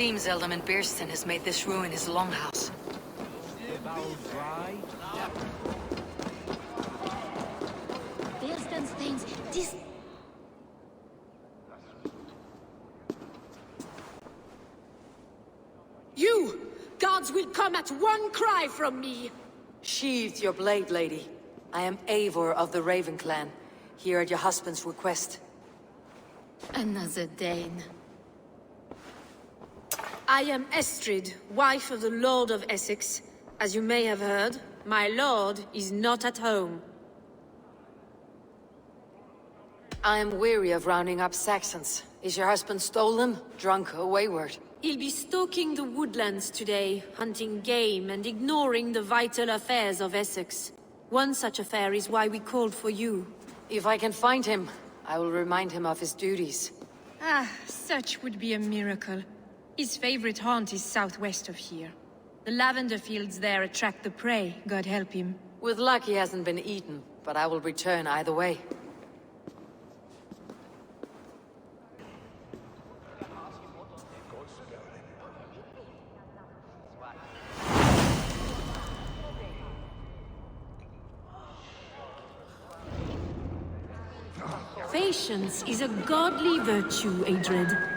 seems Alderman Beerston has made this ruin his longhouse. Beerston's things. This. You! Guards will come at one cry from me! Sheathe your blade, lady. I am Eivor of the Raven clan, here at your husband's request. Another Dane. I am Estrid, wife of the Lord of Essex. As you may have heard, my lord is not at home. I am weary of rounding up Saxons. Is your husband stolen, drunk, or wayward? He'll be stalking the woodlands today, hunting game and ignoring the vital affairs of Essex. One such affair is why we called for you. If I can find him, I will remind him of his duties. Ah, such would be a miracle. His favorite haunt is southwest of here. The lavender fields there attract the prey, God help him. With luck he hasn't been eaten, but I will return either way. Patience is a godly virtue, Adred.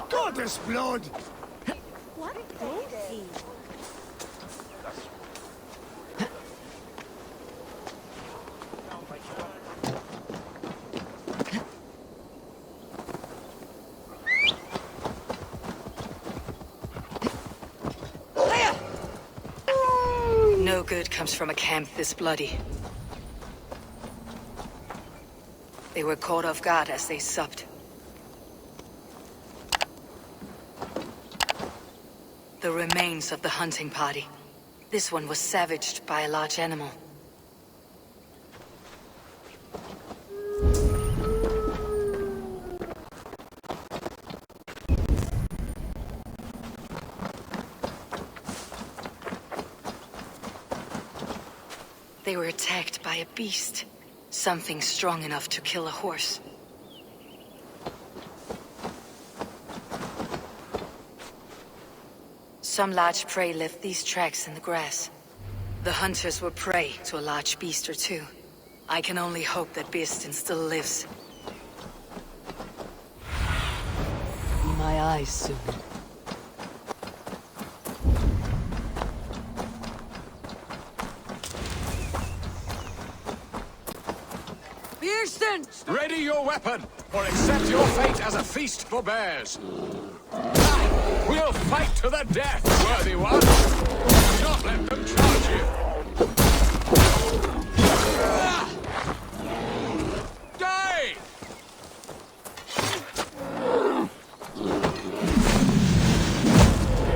Goddess blood! What is he? No good comes from a camp this bloody. They were caught off guard as they supped. The remains of the hunting party. This one was savaged by a large animal. They were attacked by a beast. Something strong enough to kill a horse. Some large prey left these tracks in the grass. The hunters were prey to a large beast or two. I can only hope that Beerston still lives. My eyes soon. Beerston! Ready your weapon, or accept your fate as a feast for bears. We'll fight to the death, worthy one. Do not let them charge you. Die!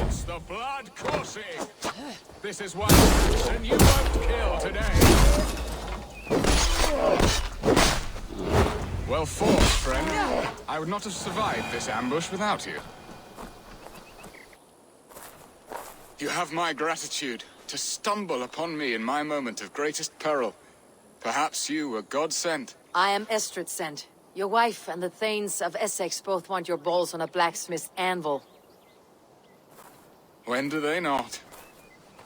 It's the blood coursing. This is one action you won't kill today. Well fought, friend. I would not have survived this ambush without you. You have my gratitude to stumble upon me in my moment of greatest peril. Perhaps you were God-sent. I am Estrid sent. Your wife and the Thanes of Essex both want your balls on a blacksmith's anvil. When do they not?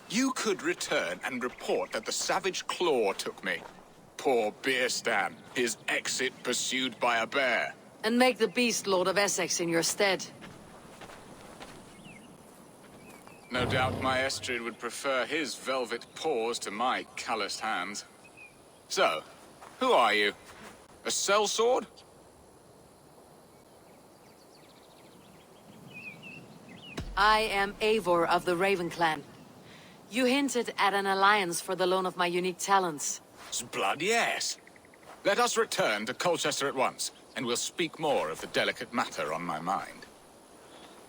You could return and report that the savage claw took me. Poor Beerstan, his exit pursued by a bear. And make the beast Lord of Essex in your stead. No doubt my Estrid would prefer his velvet paws to my calloused hands. So, who are you? A sellsword? I am Eivor of the Raven Clan. You hinted at an alliance for the loan of my unique talents. Blood, yes. Let us return to Colchester at once, and we'll speak more of the delicate matter on my mind.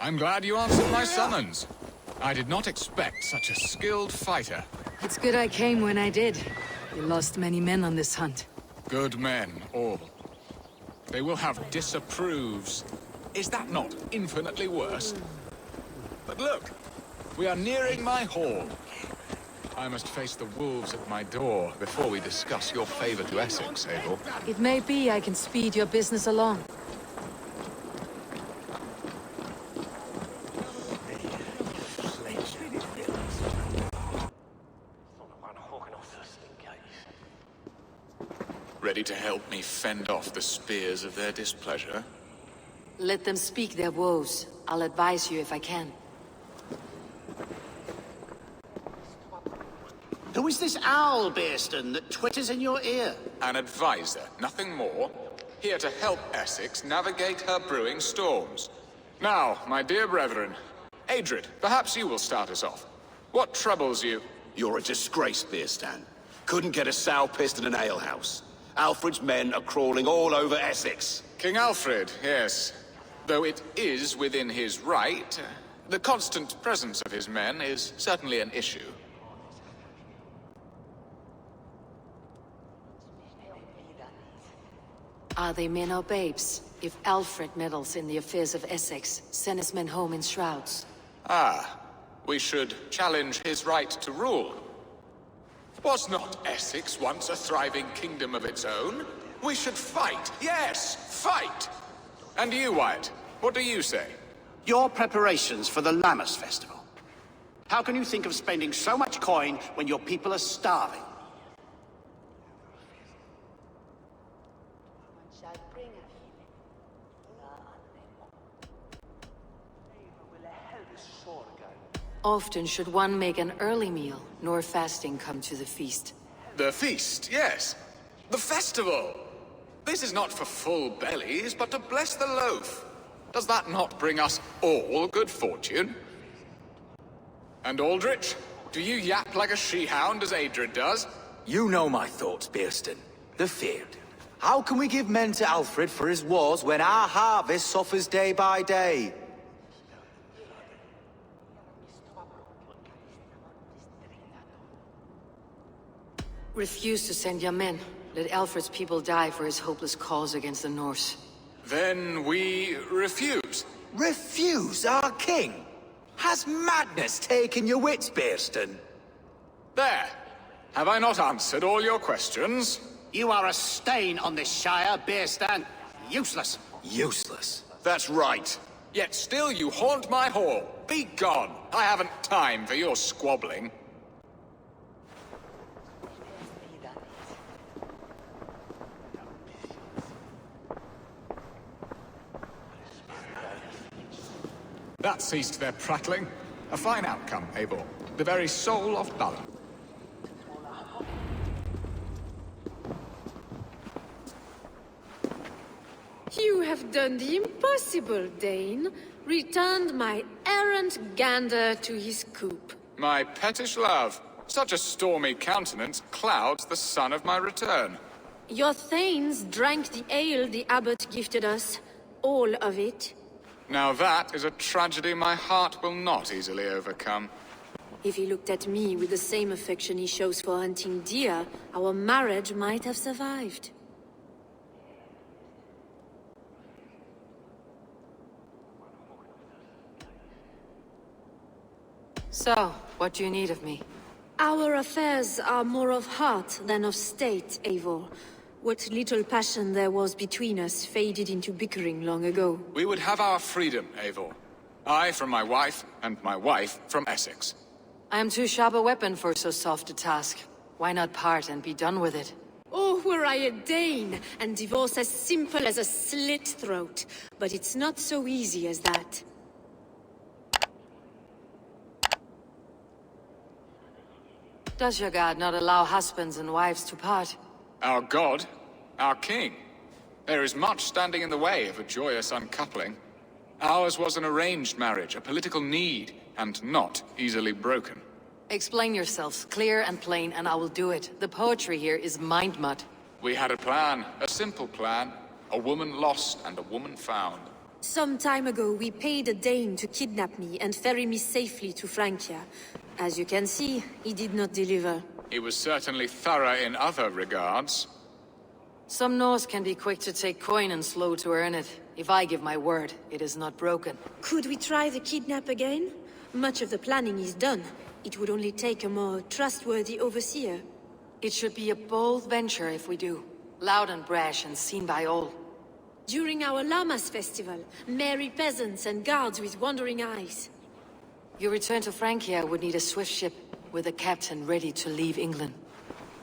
I'm glad you answered my summons. I did not expect such a skilled fighter. It's good I came when I did. You lost many men on this hunt. Good men, all. They will have disapproves. Is that not infinitely worse? But look, we are nearing my hall. I must face the wolves at my door before we discuss your favor to Essex, Eivor. It may be I can speed your business along. Ready to help me fend off the spears of their displeasure? Let them speak their woes. I'll advise you if I can. Who is this owl, Bearston, that twitters in your ear? An advisor, nothing more. Here to help Essex navigate her brewing storms. Now, my dear brethren, Adrid, perhaps you will start us off. What troubles you? You're a disgrace, Bearstan. Couldn't get a sow pissed in an alehouse. Alfred's men are crawling all over Essex. King Alfred, yes. Though it is within his right, the constant presence of his men is certainly an issue. Are they men or babes? If Alfred meddles in the affairs of Essex, send his men home in shrouds. Ah, we should challenge his right to rule. Was not Essex once a thriving kingdom of its own? We should fight, yes, fight! And you, Wyatt, what do you say? Your preparations for the Lammas Festival. How can you think of spending so much coin when your people are starving? Often should one make an early meal, nor fasting come to the feast. The feast, yes. The festival! This is not for full bellies, but to bless the loaf. Does that not bring us all good fortune? And Aldrich, do you yap like a she-hound as Adrid does? You know my thoughts, Bearston. The field. How can we give men to Alfred for his wars when our harvest suffers day by day? Refuse to send your men. Let Alfred's people die for his hopeless cause against the Norse. Then we refuse. Refuse our king? Has madness taken your wits, Bearston? There. Have I not answered all your questions? You are a stain on this shire, Bearstan. Useless. Useless. That's right. Yet still you haunt my hall. Be gone. I haven't time for your squabbling. That ceased their prattling. A fine outcome, Eivor. The very soul of balance. You have done the impossible, Dane. Returned my errant gander to his coop. My pettish love. Such a stormy countenance clouds the sun of my return. Your thanes drank the ale the abbot gifted us. All of it. Now that is a tragedy my heart will not easily overcome. If he looked at me with the same affection he shows for hunting deer, our marriage might have survived. So, what do you need of me? Our affairs are more of heart than of state, Eivor. What little passion there was between us faded into bickering long ago. We would have our freedom, Eivor. I from my wife, and my wife from Essex. I am too sharp a weapon for so soft a task. Why not part and be done with it? Oh, were I a Dane, and divorce as simple as a slit throat. But it's not so easy as that. Does your god not allow husbands and wives to part? Our god, our king. There is much standing in the way of a joyous uncoupling. Ours was an arranged marriage, a political need, and not easily broken. Explain yourselves, clear and plain, and I will do it. The poetry here is mind mud. We had a plan, a simple plan. A woman lost and a woman found. Some time ago, we paid a Dane to kidnap me and ferry me safely to Francia. As you can see, he did not deliver. He was certainly thorough in other regards. Some Norse can be quick to take coin and slow to earn it. If I give my word, it is not broken. Could we try the kidnap again? Much of the planning is done. It would only take a more trustworthy overseer. It should be a bold venture if we do. Loud and brash and seen by all. During our Llamas festival, merry peasants and guards with wandering eyes. Your return to Francia would need a swift ship, with a captain ready to leave England.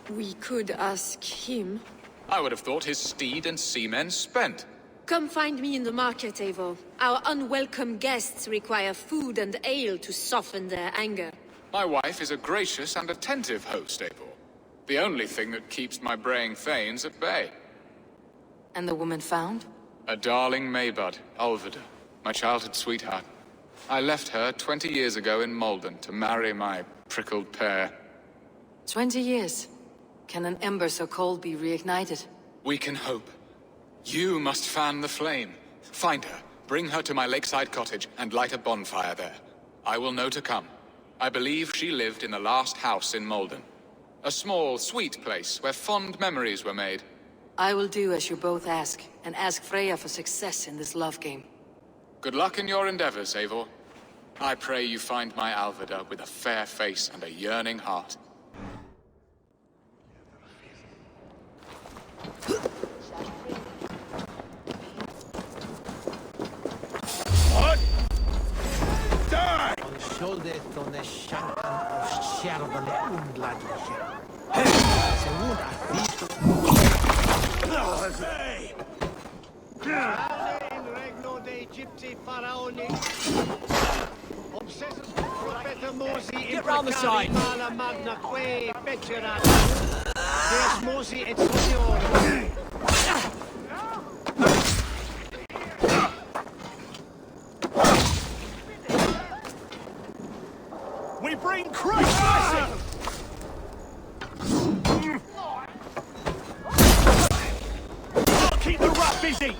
We could ask him. I would have thought his steed and seamen spent. Come find me in the market, Eivor. Our unwelcome guests require food and ale to soften their anger. My wife is a gracious and attentive host, Eivor. The only thing that keeps my braying thanes at bay. And the woman found? A darling Maybud, Ulvida, my childhood sweetheart. I left her 20 years ago in Malden to marry my prickled pear. 20 years. Can an ember so cold be reignited? We can hope. You must fan the flame. Find her, bring her to my lakeside cottage, and light a bonfire there. I will know to come. I believe she lived in the last house in Malden. A small, sweet place where fond memories were made. I will do as you both ask, and ask Freya for success in this love game. Good luck in your endeavors, Eivor. I pray you find my Alvida with a fair face and a yearning heart. What? Die! Get round the side! We bring Christ's blessing! I'll keep the rat busy!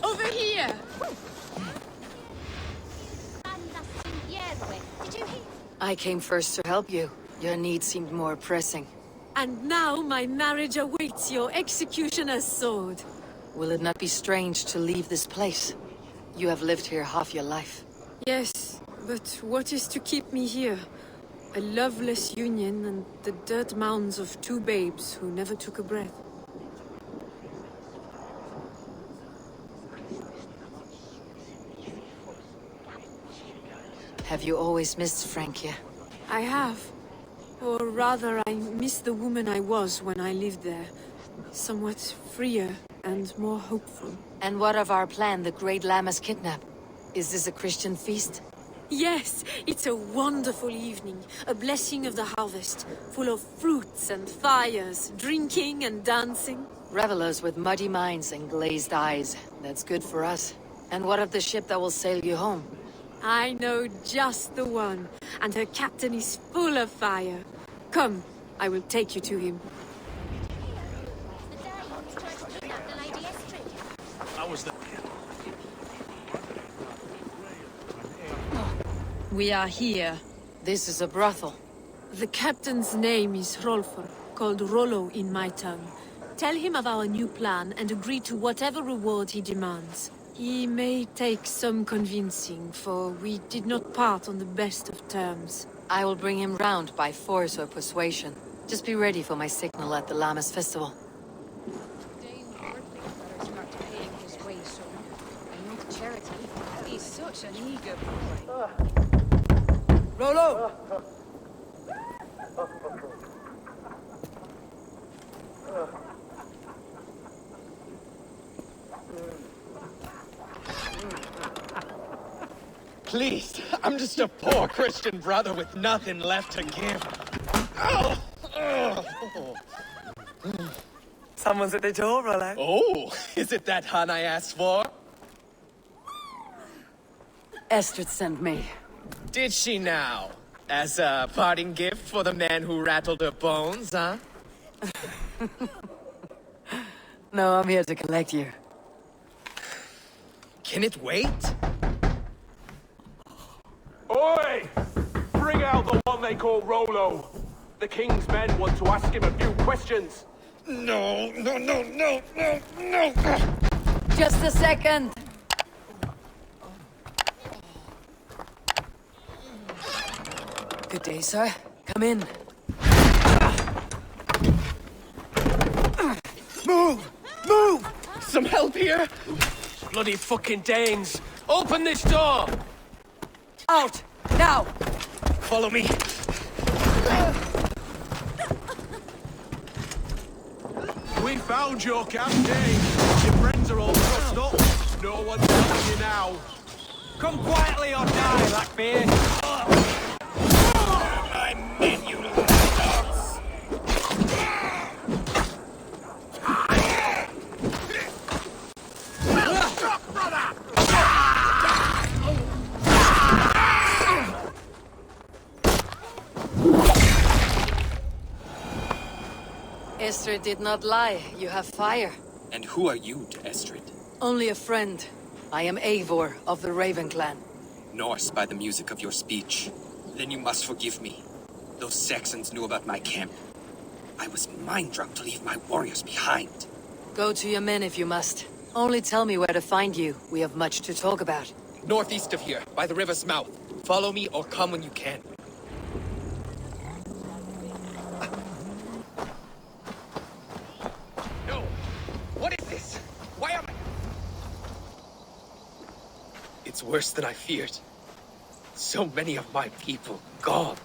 Over here! I came first to help you. Your need seemed more pressing. And now my marriage awaits your executioner's sword. Will it not be strange to leave this place? You have lived here half your life. Yes, but what is to keep me here? A loveless union and the dirt mounds of two babes who never took a breath. Have you always missed Francia? I have. Or rather, I miss the woman I was when I lived there. Somewhat freer and more hopeful. And what of our plan, the Great Llamas Kidnap? Is this a Christian feast? Yes, it's a wonderful evening. A blessing of the harvest. Full of fruits and fires, drinking and dancing. Revelers with muddy minds and glazed eyes. That's good for us. And what of the ship that will sail you home? I know just the one, and her captain is full of fire. Come, I will take you to him. We are here. This is a brothel. The captain's name is Rolfr, called Rollo in my tongue. Tell him of our new plan and agree to whatever reward he demands. He may take some convincing, for we did not part on the best of terms. I will bring him round by force or persuasion. Just be ready for my signal at the Llamas Festival. He's such an eager boy. Rollo! Please, I'm just a poor Christian brother with nothing left to give. Someone's at the door, Rollo. Oh, is it that hun I asked for? Estrid sent me. Did she now? As a parting gift for the man who rattled her bones, huh? No, I'm here to collect you. Can it wait? Oi! Bring out the one they call Rollo. The king's men want to ask him a few questions. No. Just a second. Good day, sir. Come in. Move! Some help here? Bloody fucking Danes! Open this door! Out! Now! Follow me. We found your camp, Dane. Your friends are all trussed up. No one's helping you now. Come quietly or die, Blackbeard. I mean you little dogs. Estrid did not lie. You have fire. And who are you to Estrid? Only a friend. I am Eivor of the Raven clan. Norse by the music of your speech. Then you must forgive me. Those Saxons knew about my camp. I was mind-drunk to leave my warriors behind. Go to your men if you must. Only tell me where to find you. We have much to talk about. Northeast of here, by the river's mouth. Follow me or come when you can. No! What is this? Why am I... It's worse than I feared. So many of my people gone.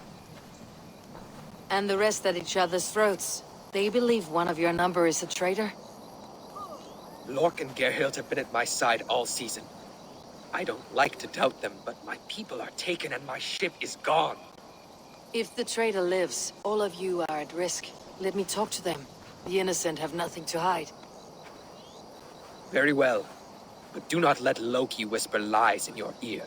And the rest at each other's throats. They believe one of your number is a traitor? Lork and Gerhild have been at my side all season. I don't like to doubt them, but my people are taken and my ship is gone. If the traitor lives, all of you are at risk. Let me talk to them. The innocent have nothing to hide. Very well. But do not let Loki whisper lies in your ear.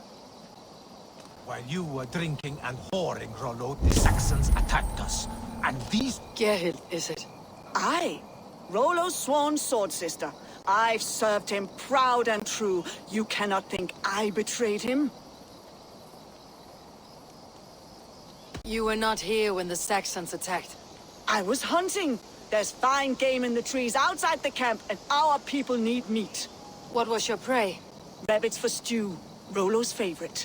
While you were drinking and whoring, Rollo, the Saxons attacked us. And these... Gerhild, is it? Aye. Rollo's sworn sword sister. I've served him proud and true. You cannot think I betrayed him? You were not here when the Saxons attacked. I was hunting. There's fine game in the trees outside the camp, and our people need meat. What was your prey? Rabbits for stew. Rollo's favorite.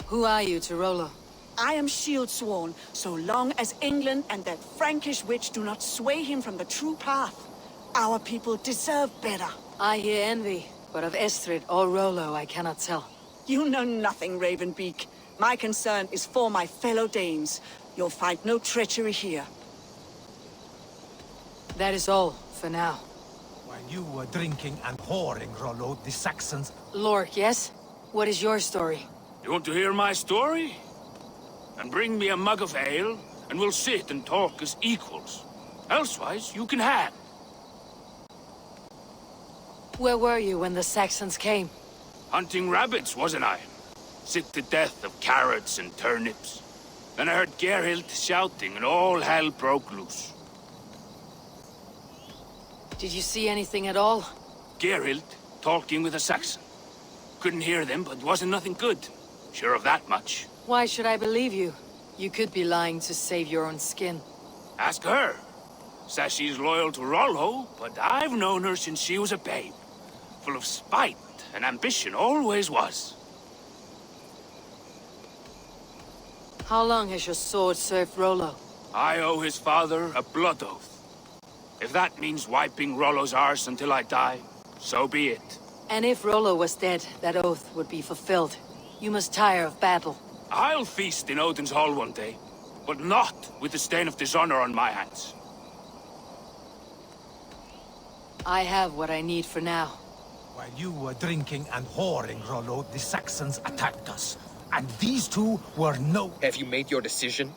Who are you to Rollo? I am shield sworn, so long as England and that Frankish witch do not sway him from the true path. Our people deserve better. I hear envy, but of Estrid or Rollo I cannot tell. You know nothing, Ravenbeak. My concern is for my fellow Danes. You'll find no treachery here. That is all, for now. While you were drinking and whoring, Rollo, the Saxons... Lork, yes? What is your story? You want to hear my story? And bring me a mug of ale, and we'll sit and talk as equals. Elsewise, you can hang. Where were you when the Saxons came? Hunting rabbits, wasn't I? Sick to death of carrots and turnips. Then I heard Gerhild shouting, and all hell broke loose. Did you see anything at all? Gerhild talking with a Saxon. Couldn't hear them, but wasn't nothing good. Sure of that much. Why should I believe you? You could be lying to save your own skin. Ask her. Says she's loyal to Rollo, but I've known her since she was a babe. Full of spite and ambition, always was. How long has your sword served Rollo? I owe his father a blood oath. If that means wiping Rollo's arse until I die, so be it. And if Rollo was dead, that oath would be fulfilled. You must tire of battle. I'll feast in Odin's hall one day, but not with the stain of dishonor on my hands. I have what I need for now. While you were drinking and whoring, Rollo, the Saxons attacked us. And these two were no... Have you made your decision?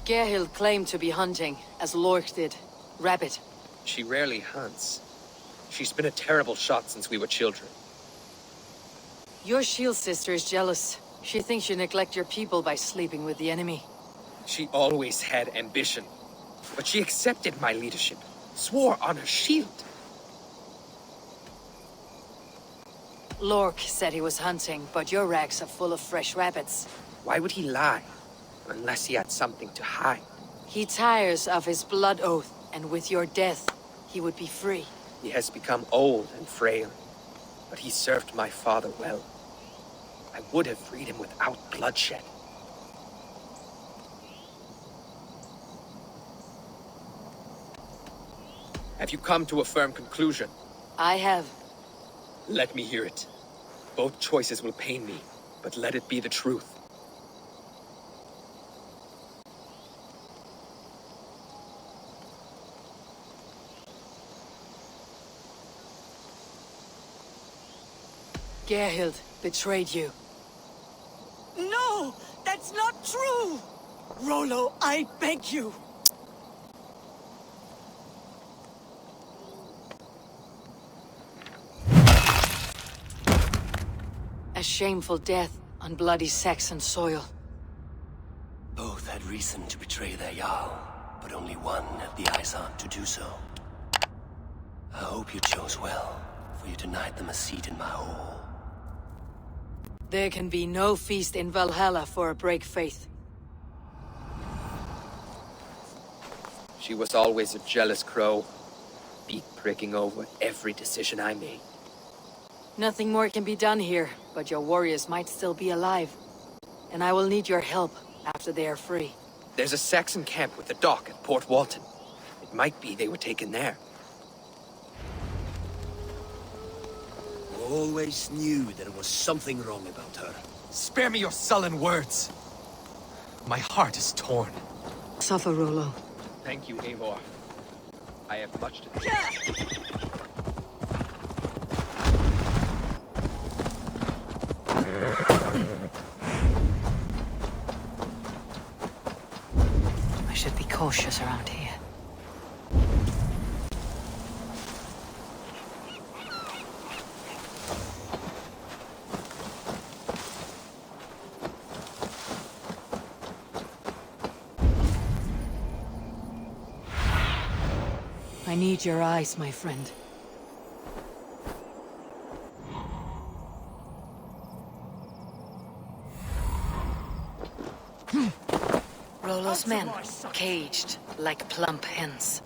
Gerhild claimed to be hunting, as Lork did. Rabbit. She rarely hunts. She's been a terrible shot since we were children. Your shield sister is jealous. She thinks you neglect your people by sleeping with the enemy. She always had ambition. But she accepted my leadership. Swore on her shield. Lork said he was hunting, but your racks are full of fresh rabbits. Why would he lie? Unless he had something to hide. He tires of his blood oath, and with your death, he would be free. He has become old and frail, but he served my father well. I would have freed him without bloodshed. Have you come to a firm conclusion? I have. Let me hear it. Both choices will pain me, but let it be the truth. Gerhild betrayed you. No! That's not true! Rollo, I beg you! A shameful death on bloody Saxon soil. Both had reason to betray their Jarl, but only one had the eyes on to do so. I hope you chose well, for you denied them a seat in my hall. There can be no feast in Valhalla for a break faith. She was always a jealous crow, beak pricking over every decision I made. Nothing more can be done here, but your warriors might still be alive. And I will need your help after they are free. There's a Saxon camp with a dock at Port Walton. It might be they were taken there. Always knew there was something wrong about her. Spare me your sullen words. My heart is torn. Suffer, Rollo. Thank you, Eivor. I have much to do. I should be cautious around here. I need your eyes, my friend. Rollo's men, caged like plump hens.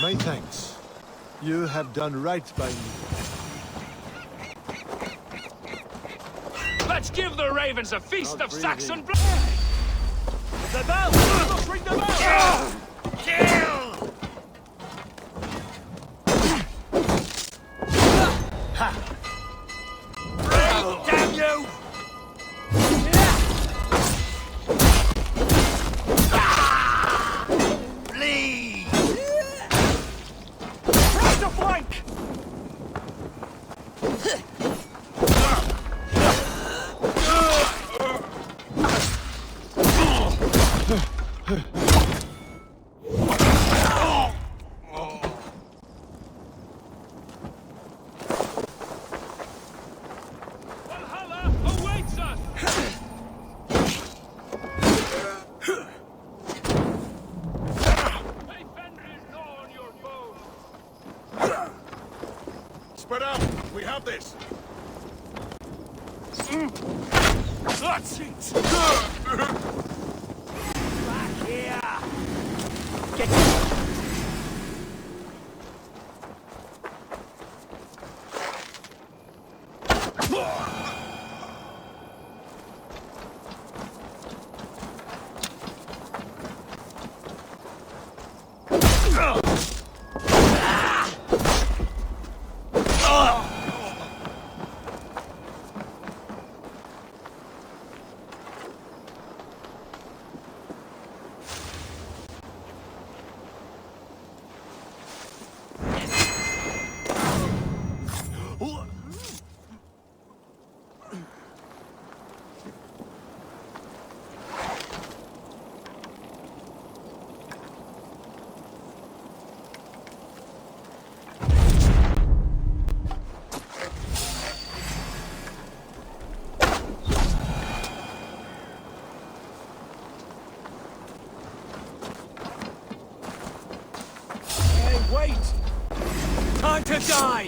My thanks. You have done right by me. Let's give the ravens a feast of Saxon blood! The bell! Let's ring the bell! Kill! Ha! Oh, damn you! Bleed! Try to flank! Spread out! We have this! That's it! Back here! Get Wait! Time to die!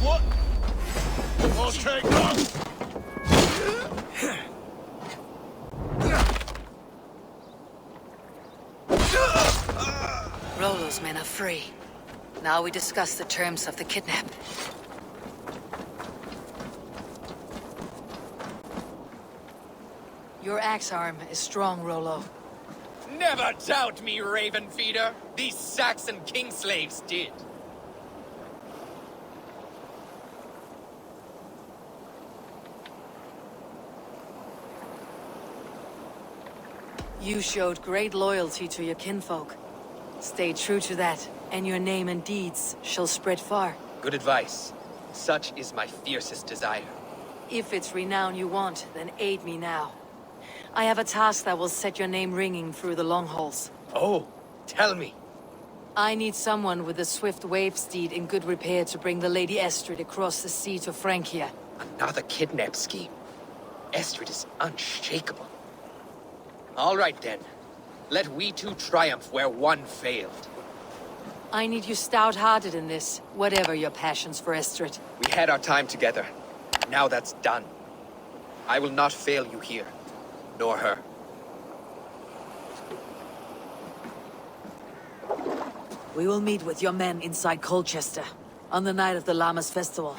What? I'll take that! Rollo's men are free. Now we discuss the terms of the kidnap. Your axe arm is strong, Rollo. Never doubt me, Raven Feeder. These Saxon king slaves did. You showed great loyalty to your kinfolk. Stay true to that, and your name and deeds shall spread far. Good advice. Such is my fiercest desire. If it's renown you want, then aid me now. I have a task that will set your name ringing through the long halls. Oh, tell me. I need someone with a swift wave steed in good repair to bring the Lady Estrid across the sea to Francia. Another kidnap scheme. Estrid is unshakable. All right then. Let we two triumph where one failed. I need you stout-hearted in this, whatever your passions for Estrid. We had our time together. Now that's done. I will not fail you here, nor her. We will meet with your men inside Colchester, on the night of the Llamas Festival.